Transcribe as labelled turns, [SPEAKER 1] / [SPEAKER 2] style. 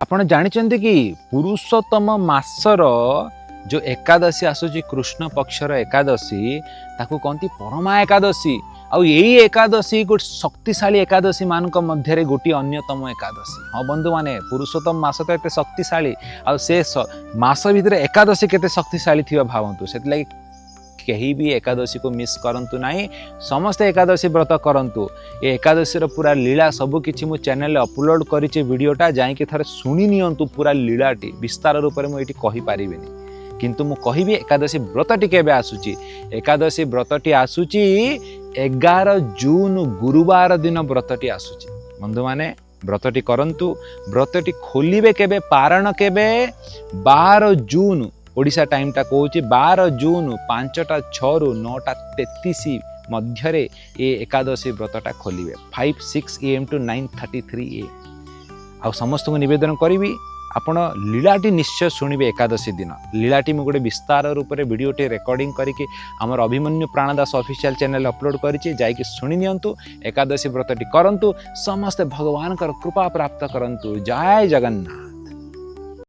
[SPEAKER 1] आपण जानिचंती कि पुरुषोत्तम मासर जो एकादशी आसूची कृष्ण पक्षर एकादशी ताकू कहती परमा एकादशी आउ यही एकादशी गोटे शक्तिशाली एकादशी मानक मध्य गोटे अन्यतम एकादशी। हाँ बंधु माने पुरुषोत्तम मास तो एते शक्तिशाली आउ से मास भितर एकादशी केते शक्तिशाली थिबा भावंतु से लगी कहीं भी एकादशी को मिस करंतु नहीं समस्ते एकादशी व्रत करंतु। ये एकादशी रो पूरा लीला सब किछि मु चैनल अपलोड करिचे वीडियोटा जाई थरे सुनी नियंतु पूरा लीलाटी विस्तार रूप में मुझे कहि पारिबिनी किंतु मु कहिबी एकादशी व्रतटी केबे आसुची। एकादशी व्रतटी आसुची 11 जून गुरुवार दिन व्रतटी आसुची। बंधु माने व्रतटी करंतु व्रतटी खोलिबे केबे पारण केबे 12 जून ओडिशा टाइम टा कहूँ 12 जून 5:06 रु 9:33 मध्य ये एकादशी व्रतटा खोलिबे 5-6 AM to 9:33 AM। आ समस्त को निवेदन करी आपण लीलाटी निश्चय शुणिबे एकादशी दिन। लीलाटी मु गोटे विस्तार रूप में वीडियोटे रेकर्डिंग करके आमर अभिमन्यु प्राणदास ऑफिशियल चैनल अपलोड करिछि जाइके सुनि नियंतु। एकादशी व्रतटी करंतु समस्त भगवान कृपा प्राप्त करंतु। जय जगन्नाथ।